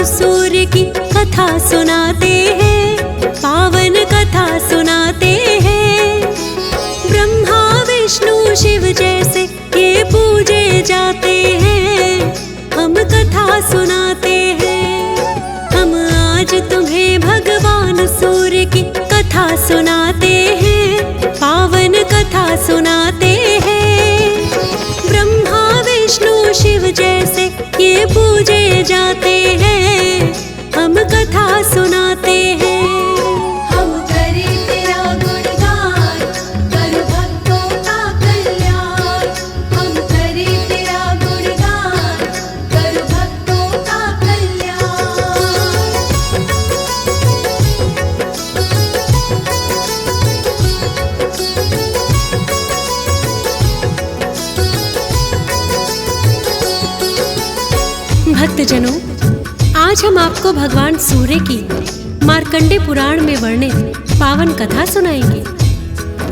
भगवान सूर्य की कथा सुनाते हैं, पावन कथा सुनाते हैं। ब्रह्मा विष्णु शिव जैसे ये पूजे जाते हैं, हम कथा सुनाते हैं। हम आज तुम्हें भगवान सूर्य की कथा सुनाते हैं, पावन कथा सुनाते हैं। ब्रह्मा विष्णु शिव जैसे ये पूजे जाते हैं, हम कथा सुनाते हैं। हम करें तेरा गुणगान, कर भक्तों का कल्याण। हम करें तेरा गुणगान, कर भक्तों का कल्याण। भक्तजनों, आज हम आपको भगवान सूर्य की मार्कंडे पुराण में वर्णित पावन कथा सुनाएंगे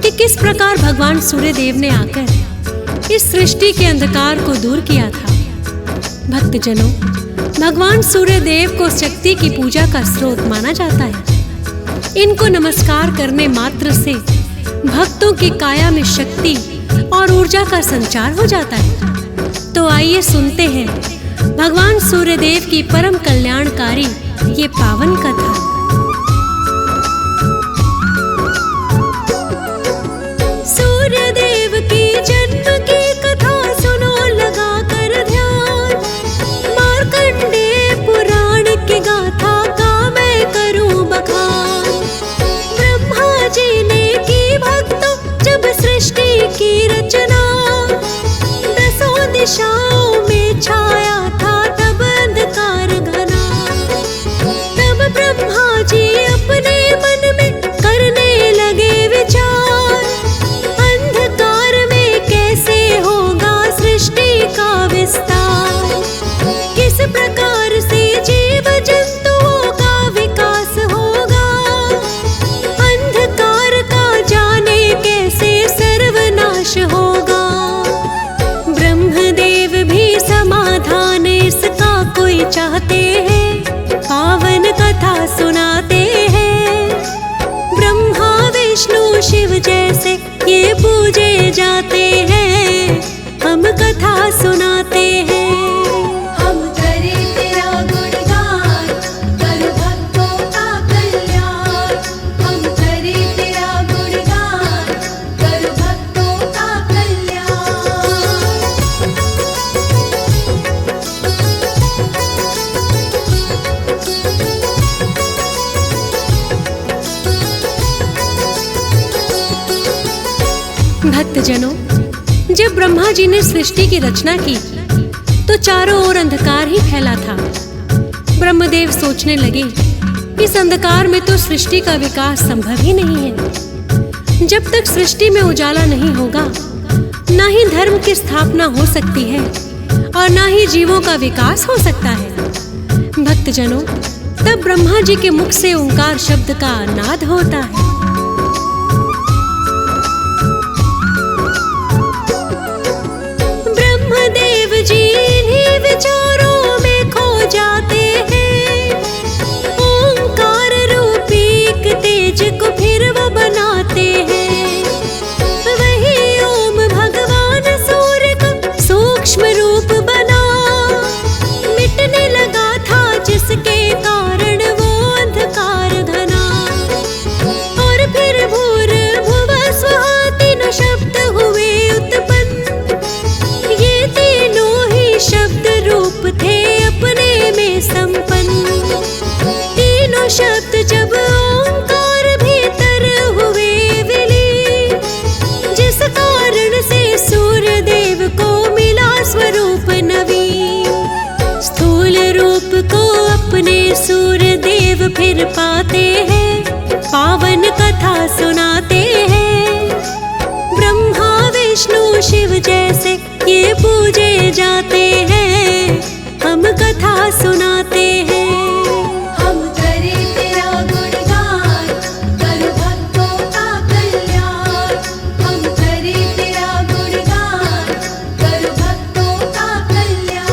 कि किस प्रकार भगवान सूर्य देव ने आकर इस सृष्टि के अंधकार को दूर किया था। भक्तजनों, भगवान सूर्य देव को शक्ति की पूजा का स्रोत माना जाता है। इनको नमस्कार करने मात्र से भक्तों की काया में शक्ति और ऊर्जा का संचार हो जाता है। तो आइए सुनते हैं भगवान सूर्यदेव की परम कल्याणकारी ये पावन कथा। सूर्यदेव की जन्म की कथा सुनो लगा कर ध्यान। मार्कंडेय पुराण की गाथा का मैं करूं बखान। ब्रह्मा जी ने की भक्तों जब सृष्टि की रचना, दसों दिशाओं में छाया था तब अंधकार घना। तब ब्रह्मा जी अपने मन में करने लगे विचार, अंधकार में कैसे होगा सृष्टि का विस्तार। किस प्रकार से जीव जंतुओं का विकास होगा, अंधकार का जाने कैसे सर्वनाश होगा। ब्रह्मदेव भी समाधान इसका कोई चाहते हैं, पावन कथा सुनाते हैं। ब्रह्मा विष्णु शिव जैसे ये पूजे जाते हैं, हम कथा सुनाते हैं। हम करें तेरा गुणगान, कर भक्तों का कल्याण। हम करें तेरा गुणगान, कर भक्तों का कल्याण। भक्तजनों, जब ब्रह्मा जी ने सृष्टि की रचना की तो चारों ओर अंधकार ही फैला था। ब्रह्मदेव सोचने लगे, इस अंधकार में तो सृष्टि का विकास संभव ही नहीं है। जब तक सृष्टि में उजाला नहीं होगा, ना ही धर्म की स्थापना हो सकती है और ना ही जीवों का विकास हो सकता है। भक्तजनों, तब ब्रह्मा जी के मुख से ओंकार शब्द का नाद होता है। ब्रह्मदेव जी इन्हीं विचारों में खो जाते हैं। ओंकार रूपी एक तेज को फिर वो बनाते हैं। वही ओम भगवान सूर्य का सूक्ष्म रूप बना, मिटने लगा था जिसके कारण वो अंधकार घना। और फिर भूर भुवः स्वः तीनों शब्द हुए उत्पन्न। ये तीनों ही शब्द रूप थे अपने में संपन्न। तीनों शब्द जब ओंकार भीतर हुए विलीन, जिस कारण से सूर्य देव को मिला स्वरूप नवीन। स्थूल रूप को अपने सूर्य देव फिर पाते हैं, पावन कथा सुनाते हैं। ब्रह्मा विष्णु शिव जैसे ये पूजे जाते हैं, हम कथा सुनाते हैं। हम करें तेरा गुणगान, कर भक्तों का कल्याण। हम करें तेरा गुणगान, कर भक्तों का कल्याण।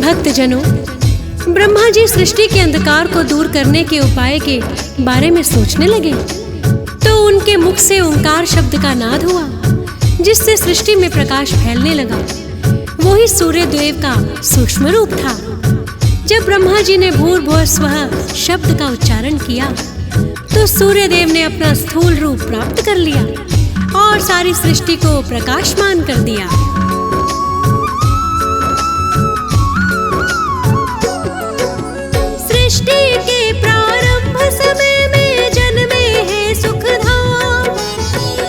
भक्तजनों, ब्रह्मा जी सृष्टि के अंधकार को दूर करने के उपाय के बारे में सोचने लगे तो उनके मुख से ओंकार शब्द का नाद हुआ, जिससे सृष्टि में प्रकाश फैलने लगा। वही सूर्य देव का सूक्ष्म रूप था। जब ब्रह्मा जी ने भूर्भुवः स्वः शब्द का उच्चारण किया तो सूर्य देव ने अपना स्थूल रूप प्राप्त कर लिया और सारी सृष्टि को प्रकाशमान कर दिया। सृष्टि के प्रारंभ समय में जन्मे है सुखधाम,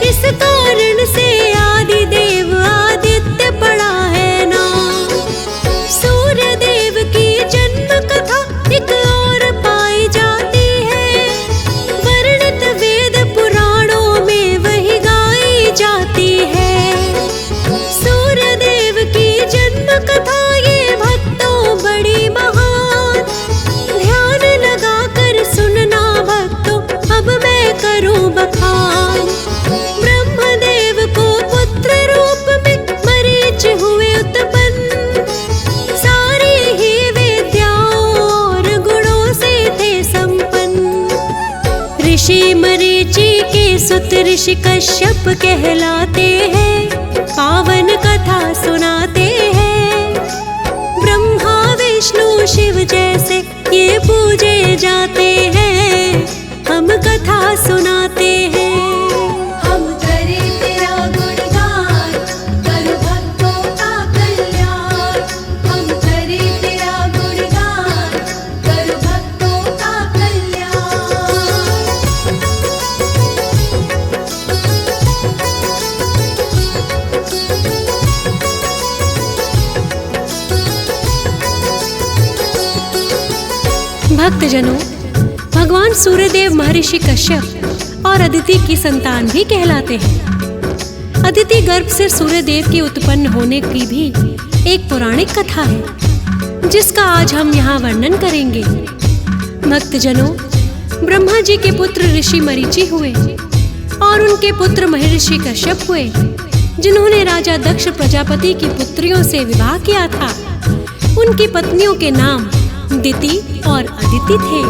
इस कारण से आदि देव आदित्य पड़ा है नाम। सूर्य देव की जन्म कथा एक और पाई जाती है, वर्णित वेद पुराणों में वही गाई जाती है। सूर्य देव की जन्म कथा ये भक्तों बड़ी महान, ध्यान लगा कर सुनना भक्तों अब मैं करूं बखान। ब्रह्मदेव को पुत्र रूप में मरीच हुए उत्पन्न, सारी ही विद्याओं और गुणों से थे संपन्न। ऋषि मरीचि के सुत ऋषि कश्यप कहलाते हैं, पावन कथा सुनाते हैं। ब्रह्मा विष्णु शिव जैसे ये पूजे जाते हैं, हम कथा सुनाते हैं। हम करें तेरा गुणगान, कर भक्तों का कल्याण। हम करें तेरा गुणगान, कर भक्तों का कल्याण। भक्तजनों, भगवान सूर्यदेव महर्षि कश्यप और अदिति की संतान भी कहलाते हैं। अदिति गर्भ से सूर्यदेव के उत्पन्न होने की भी एक पौराणिक कथा है, जिसका आज हम यहाँ वर्णन करेंगे। भक्तजनों, ब्रह्मा जी के पुत्र ऋषि मरीचि हुए और उनके पुत्र महर्षि कश्यप हुए, जिन्होंने राजा दक्ष प्रजापति की पुत्रियों से विवाह किया था। उनकी पत्नियों के नाम दिति और अदिति थे।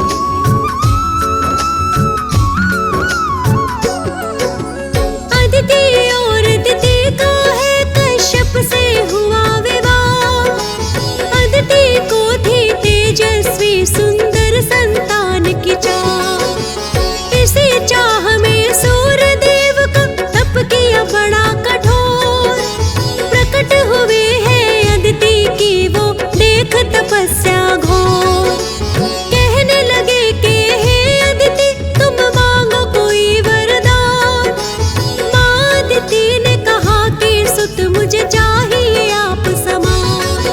अदिति और दिति का है कश्यप से हुआ विवाह। अदिति को थी तेजस्वी सुंदर संतान की चाह। इसी चाह में सूर्य देव का तप किया बड़ा कठोर। प्रकट हुए हैं अदिति की वो देख तपस्या घोर। कहने लगे कि हे अदिति तुम मांगो कोई वरदान। माँ अदिति ने कहा कि सुत मुझे चाहिए आप समान।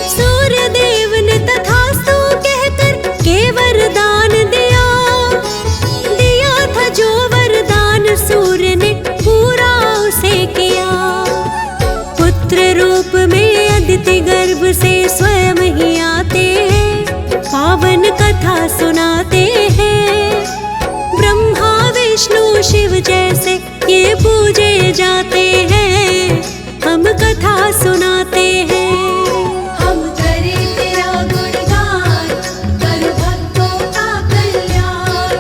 सूर्य देव ने तथास्तु कहकर के वरदान दिया। दिया था जो वरदान सूर्य ने पूरा उसे किया। पुत्र रूप में अदिति गर्भ से स्वयं ही आते हैं, पावन कथा सुनाते हैं। ब्रह्मा विष्णु शिव जैसे ये पूजे जाते हैं, हम कथा सुनाते हैं। हम करें तेरा गुणगान, कर भक्तों का कल्याण।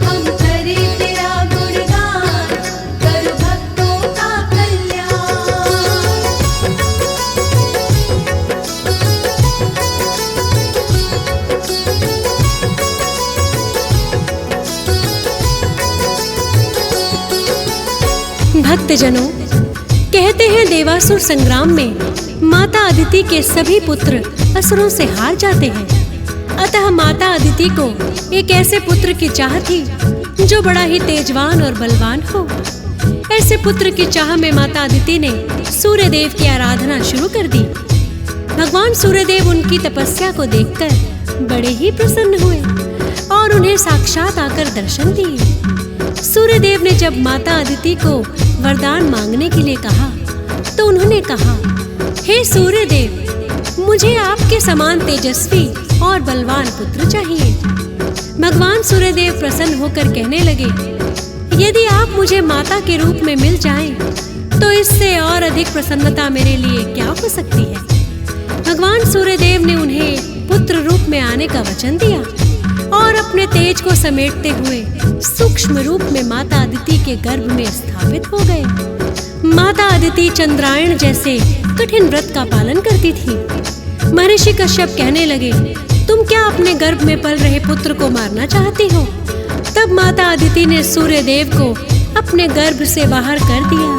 हम करें तेरा गुणगान, कर भक्तों का कल्याण। भक्तजनों, कहते हैं देवासुर संग्राम में माता अदिति के सभी पुत्र असुरों से हार जाते हैं। अतः माता अदिति को एक ऐसे पुत्र की चाह थी जो बड़ा ही तेजवान और बलवान हो। ऐसे पुत्र की चाह में माता अदिति ने सूर्यदेव की आराधना शुरू कर दी। भगवान सूर्यदेव उनकी तपस्या को देखकर बड़े ही प्रसन्न हुए और उन्हें साक्षात आकर दर्शन दिए। सूर्यदेव ने जब माता अदिति को वरदान मांगने के लिए कहा तो उन्होंने कहा, हे सूर्यदेव, मुझे आपके समान तेजस्वी और बलवान पुत्र चाहिए। भगवान सूर्यदेव प्रसन्न होकर कहने लगे, यदि आप मुझे माता के रूप में मिल जाएं, तो इससे और अधिक प्रसन्नता मेरे लिए क्या हो सकती है। भगवान सूर्यदेव ने उन्हें पुत्र रूप में आने का वचन दिया और अपने तेज को समेटते हुए सूक्ष्म रूप में माता अदिति के गर्भ में स्थापित हो गए। माता अदिति चंद्रायण जैसे कठिन व्रत का पालन करती थी। महर्षि कश्यप कहने लगे, तुम क्या अपने गर्भ में पल रहे पुत्र को मारना चाहती हो? तब माता अदिति ने सूर्यदेव को अपने गर्भ से बाहर कर दिया।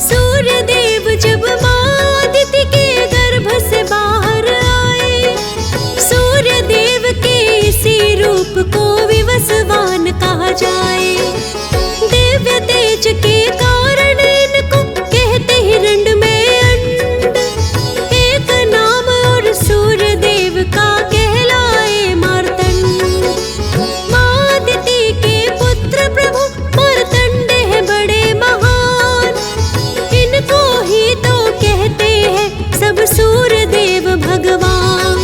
सूर्यदेव जब माँ अदिति के गर्भ से बाहर आए, सूर्यदेव के इसी रूप को विवस्वान कहा जाए। दिव्य तेज के कारण इनको कहते हिरण्य में अंड, एक नाम और सूर्यदेव का कहलाए मार्तंड। माँ अदिति के पुत्र प्रभु मार्तंड है बड़े महान, इनको ही तो कहते हैं सब सूर्यदेव भगवान।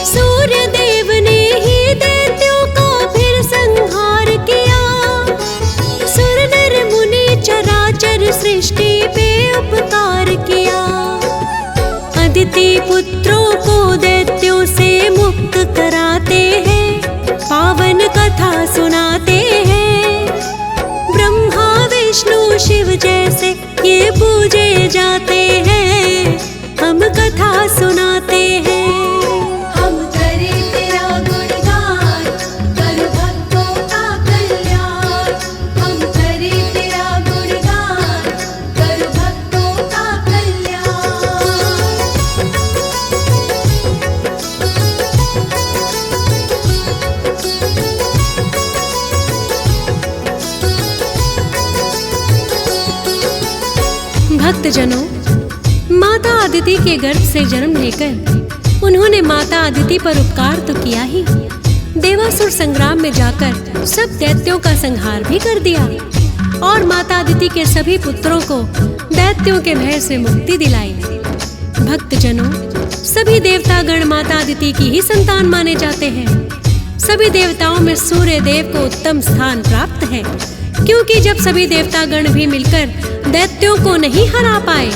सूर्यदेव ने ही दैत्यों का फिर संहार किया, सुर नर मुनि चराचर सृष्टि पे उपकार किया। अदिति पुत्रों को दैत्यों से मुक्त कराते हैं, पावन कथा सुनाते हैं। ब्रह्मा विष्णु शिव जैसे ये पूजे जाते हैं, हम कथा सुनाते हैं। हम करें तेरा गुणगान, कर भक्तों का कल्याण। हम करें तेरा गुणगान, कर भक्तों का कल्याण। भक्तजनों, माता अदिति के गर्भ से जन्म लेकर उन्होंने माता अदिति पर उपकार तो किया ही, देवासुर संग्राम में जाकर सब दैत्यों का संहार भी कर दिया और माता अदिति के सभी पुत्रों को दैत्यों के भय से मुक्ति दिलाई। भक्तजनों, सभी देवतागण माता अदिति की ही संतान माने जाते हैं। सभी देवताओं में सूर्य देव को उत्तम स्थान प्राप्त है, क्योंकि जब सभी देवतागण भी मिलकर दैत्यों को नहीं हरा पाए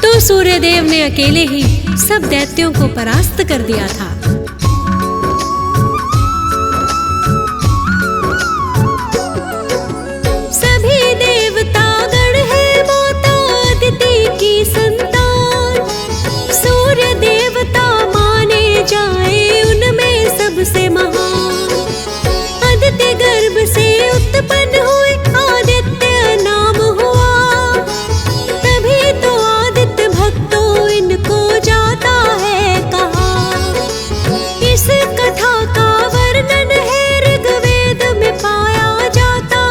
तो सूर्यदेव ने अकेले ही सब दैत्यों को परास्त कर दिया था। सभी देवतागण है माता अदिति की संतान, सूर्य देवता माने जाए उनमें सबसे महान। अदिति गर्भ से उत्पन्न हुए आदित्य नाम हुआ, तभी तो आदित्य भक्तों इनको जाता है कहा। इस कथा का वर्णन है ऋग्वेद में पाया जाता,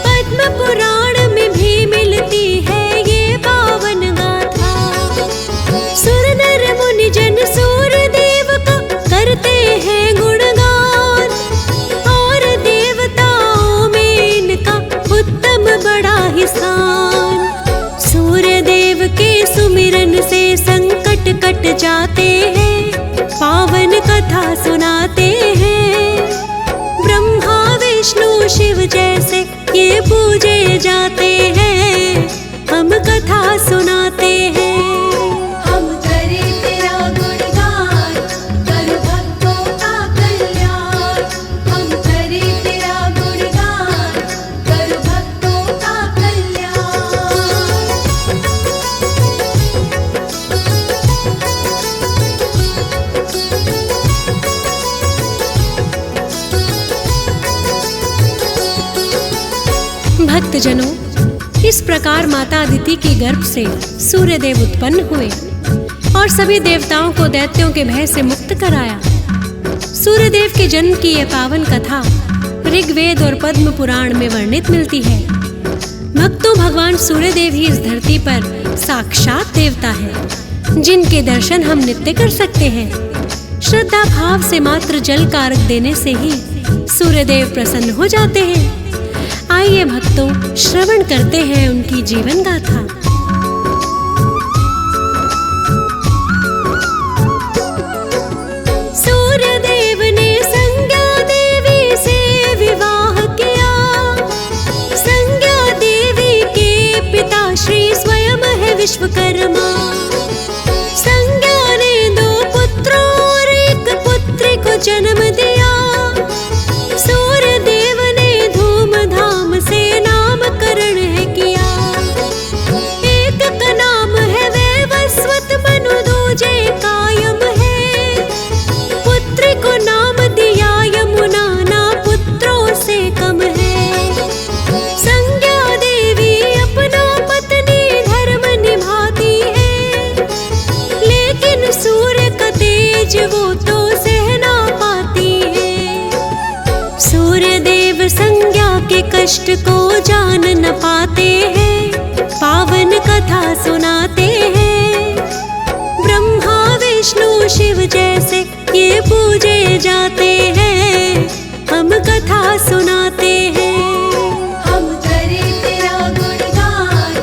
पद्म पुराण में भी मिलती है ये पावन गाथा। सुर नर मुनि जन सूर्य देव का करते हैं गुणगान, और देवताओं में इनका उत्तम बड़ा ही स्थान। सूर्य देव के सुमिरन से संकट कट जाते हैं, पावन कथा सुनाते हैं। ब्रह्मा विष्णु शिव जैसे ये पूजे जाते हैं, हम कथा सुनाते हैं। हम करें तेरा गुणगान, कर भक्तों का कल्याण। हम करें तेरा गुणगान, कर भक्तों का कल्याण। भक्तजनों, इस प्रकार माता अदिति के गर्भ से सूर्यदेव उत्पन्न हुए और सभी देवताओं को दैत्यों के भय से मुक्त कराया। सूर्यदेव के जन्म की यह पावन कथा ऋग्वेद और पद्म पुराण में वर्णित मिलती है। भक्तों, भगवान सूर्यदेव ही इस धरती पर साक्षात देवता है, जिनके दर्शन हम नित्य कर सकते हैं। श्रद्धा भाव से मात्र जल का अर्घ देने से ही सूर्यदेव प्रसन्न हो जाते हैं। आइए भक्तों, श्रवण करते हैं उनकी जीवन गाथा। सूर्यदेव ने संज्ञा देवी से विवाह किया, संज्ञा देवी के वशिष्ठ को जान न पाते हैं, पावन कथा सुनाते हैं। ब्रह्मा विष्णु शिव जैसे ये पूजे जाते हैं, हम कथा सुनाते हैं। हम करें तेरा गुणगान,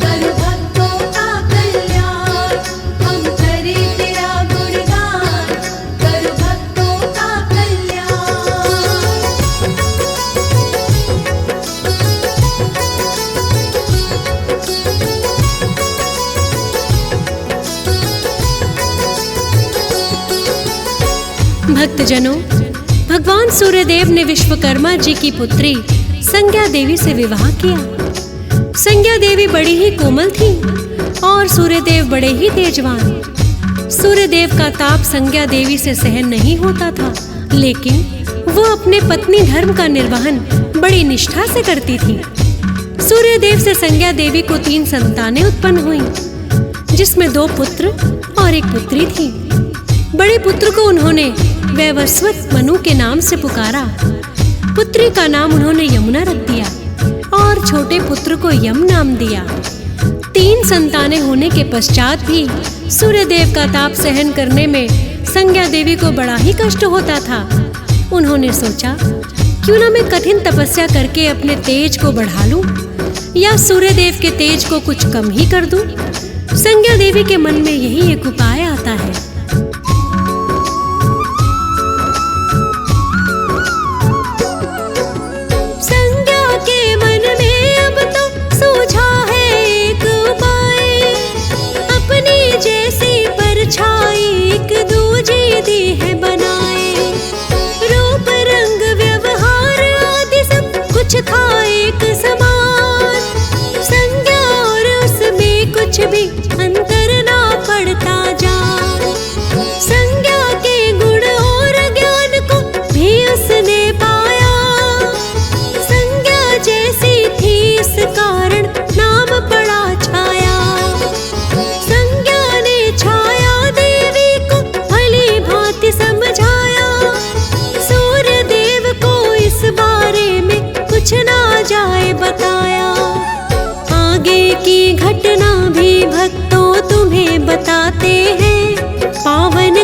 कर भक्तों का कल्याण। हम करें तेरा गुणगान, कर भक्तों का कल्याण। भक्तजनों, भगवान सूर्यदेव ने विश्वकर्मा जी की पुत्री संज्ञा देवी से विवाह किया। संज्ञा देवी बड़ी ही कोमल थी और सूर्यदेव बड़े ही तेजवान। सूर्यदेव का ताप संज्ञा देवी से सहन नहीं होता था, लेकिन वो अपने पत्नी धर्म का निर्वहन बड़ी निष्ठा से करती थी। सूर्यदेव से संज्ञा देवी को 3 संतानें उत्पन्न हुईं, जिसमें 2 पुत्र और 1 पुत्री थी। बड़े पुत्र को उन्होंने वैवस्वत मनु के नाम से पुकारा। पुत्री का नाम उन्होंने यमुना रख दिया और छोटे पुत्र को यम नाम दिया। 3 संतानें होने के पश्चात भी सूर्यदेव का ताप सहन करने में संज्ञा देवी को बड़ा ही कष्ट होता था। उन्होंने सोचा, क्यों ना मैं कठिन तपस्या करके अपने तेज को बढ़ा लूं या सूर्यदेव के तेज को कुछ कम ही कर दूं। संज्ञा देवी के मन में यही एक उपाय आता है।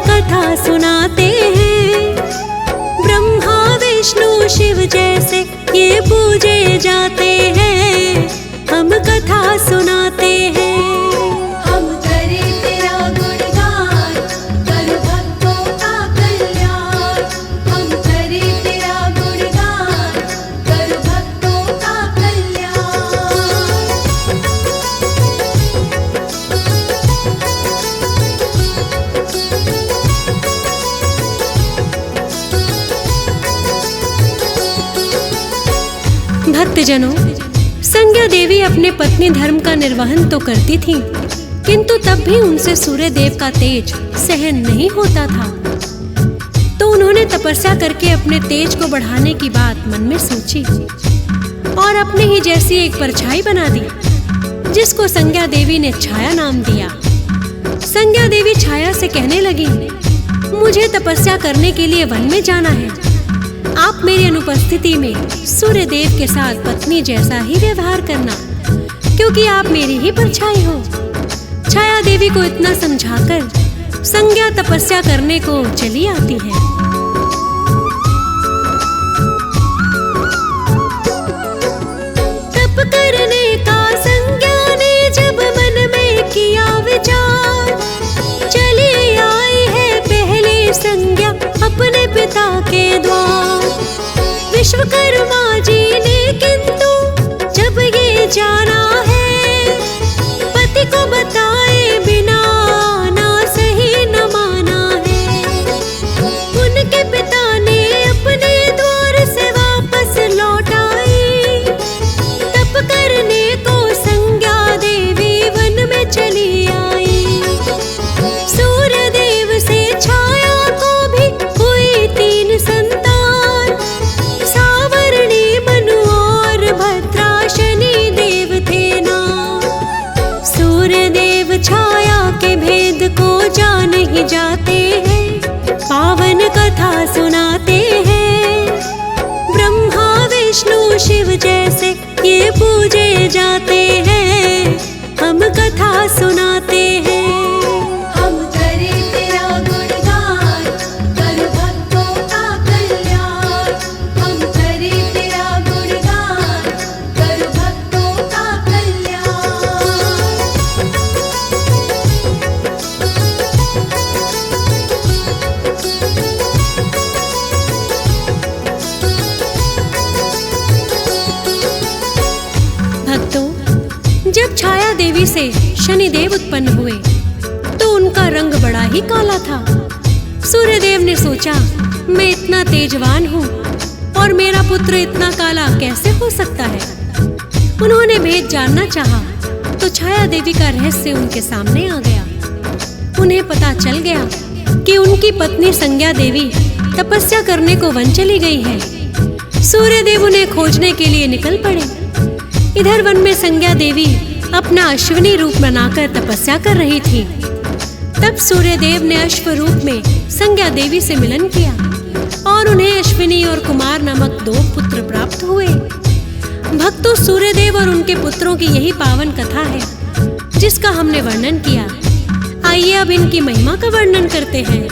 कथा सुनाते हैं। ब्रह्मा विष्णु शिव जैसे ये पूजे जाते हैं, हम कथा सुनाते हैं। हम करें तेरा गुणगान, कर भक्तों का कल्याण। हम करें तेरा गुणगान, कर भक्तों का कल्याण। भक्तजनों, संज्ञा देवी अपने पत्नी धर्म का निर्वहन तो करती थी, किंतु तब भी उनसे सूर्यदेव का तेज सहन नहीं होता था। तो उन्होंने तपस्या करके अपने तेज को बढ़ाने की बात मन में सोची और अपने ही जैसी एक परछाई बना दी, जिसको संज्ञा देवी ने छाया नाम दिया। संज्ञा देवी छाया से कहने लगी, मुझे तपस्या करने के लिए वन में जाना है। आप मेरी अनुपस्थिति में सूर्यदेव के साथ पत्नी जैसा ही व्यवहार करना, क्योंकि आप मेरी ही परछाई हो। छाया देवी को इतना समझाकर संज्ञा तपस्या करने को चली आती है। तप करने का संज्ञा ने जब मन में किया विचार, चली आई है पहले संज्ञा अपने पिता के द्वार। विश्वकर्मा जी ने किंतु जब ये जाना है, पति को बताए बिना ना सही न माना है। उनके पिता ने अपने द्वार से वापस लौट आई। तप करने को संज्ञा देवी वन में चली आई। सूर्यदेव से छाया को भी हुई 3 संतान। सावरणी जाते हैं, हम कथा सुनाते हैं। हम करें तेरा गुणगान, कर भक्तों का कल्याण। हम करें तेरा गुणगान, कर भक्तों का कल्याण। भक्तों, जब छाया देवी से शनिदेव उत्पन्न हुए तो उनका रंग बड़ा ही काला था। सूर्यदेव ने सोचा, मैं इतना तेजवान हूँ और मेरा पुत्र इतना काला कैसे हो सकता है। उन्होंने भेद जानना चाहा तो छाया देवी का रहस्य उनके सामने आ गया। उन्हें पता चल गया कि उनकी पत्नी संज्ञा देवी तपस्या करने को वन चली गई है। सूर्यदेव उन्हें खोजने के लिए निकल पड़े। इधर वन में संज्ञा देवी अपना अश्विनी रूप बनाकर तपस्या कर रही थी। तब सूर्यदेव ने अश्व रूप में संज्ञा देवी से मिलन किया और उन्हें अश्विनी और कुमार नामक 2 पुत्र प्राप्त हुए। भक्तों, सूर्यदेव और उनके पुत्रों की यही पावन कथा है जिसका हमने वर्णन किया। आइए अब इनकी महिमा का वर्णन करते हैं।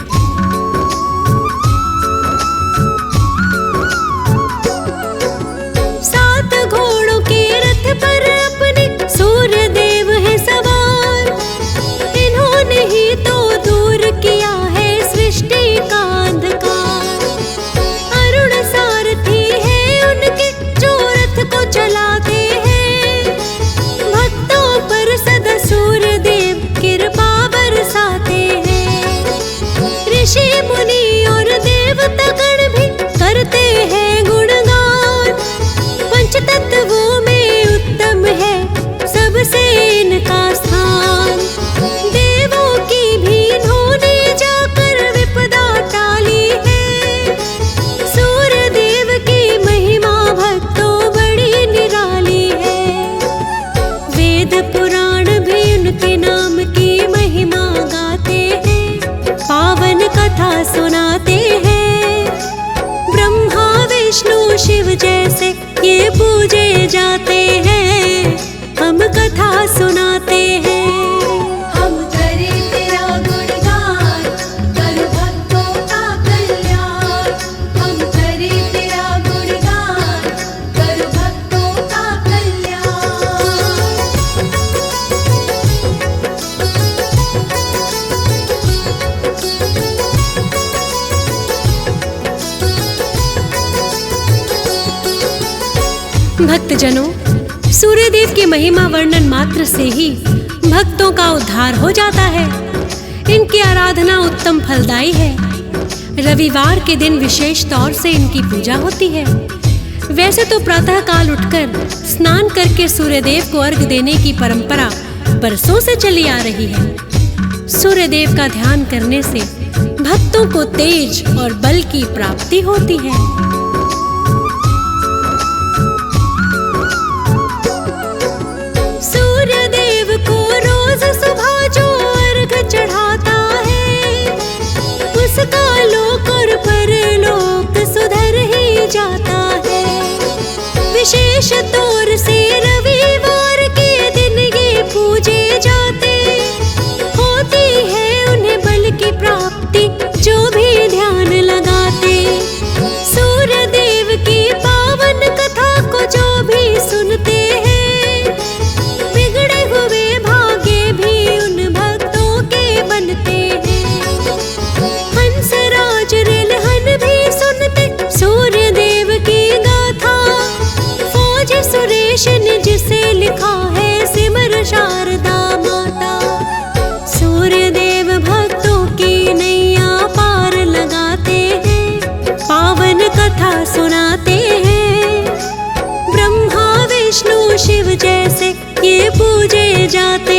पर अपने सूर्यदेव है सवार, इन्होंने ही तो दूर किया है सृष्टि का अंधकार। अरुण सारथी है उनके जो रथ को चलाते हैं, भक्तों पर सदा सूर्यदेव कृपा बरसाते हैं। ऋषि मुनि और देवता गण भी करते हैं गुणगान, पंचतत्वों में उत्तम है सबसे इनका स्थान। देवों की भी इन्होंने जाकर विपदा टाली है, सूर्यदेव की महिमा भक्तों बड़ी निराली है। वेद पुराण भी उनके नाम की महिमा गाते हैं, पावन कथा सुनाते हैं। ब्रह्मा विष्णु शिव जैसे ये पूजे जाते हैं, हम कथा सुनाते हैं। हम करें तेरा गुणगान, कर भक्तों का कल्याण। हम करें तेरा गुणगान, कर भक्तों का कल्याण। भक्तजनों, सूर्यदेव की महिमा वर्णन मात्र से ही भक्तों का उद्धार हो जाता है। इनकी आराधना उत्तम फलदायी है। रविवार के दिन विशेष तौर से इनकी पूजा होती है। वैसे तो प्रातः काल उठकर स्नान करके सूर्यदेव को अर्घ देने की परंपरा बरसों से चली आ रही है। सूर्यदेव का ध्यान करने से भक्तों को तेज और बल की प्राप्ति होती है। सूर्यदेव को रोज सुबह जो अर्घ चढ़ाता है, उसका लोक और परलोक सुधर ही जाता है। विशेष तौर से रविवार के दिन ये पूजे जाते, होती है उन्हें बल की प्राप्ति जो भी ध्यान लगाते। सूर्यदेव की पावन कथा को जो भी सुनते हैं, बिगड़े हुए भाग्य भी उन भक्तों के बनते हैं। हंसराज रिलहन भी सुनते सूर्यदेव की गाथा, फौज सुरेश ने जिसे लिखा है सिमर शारदा माता। सूर्यदेव भक्तों की नैया पार लगाते हैं, पावन कथा सुनाते हैं। ब्रह्मा विष्णु शिव जैसे ये पूजे जाते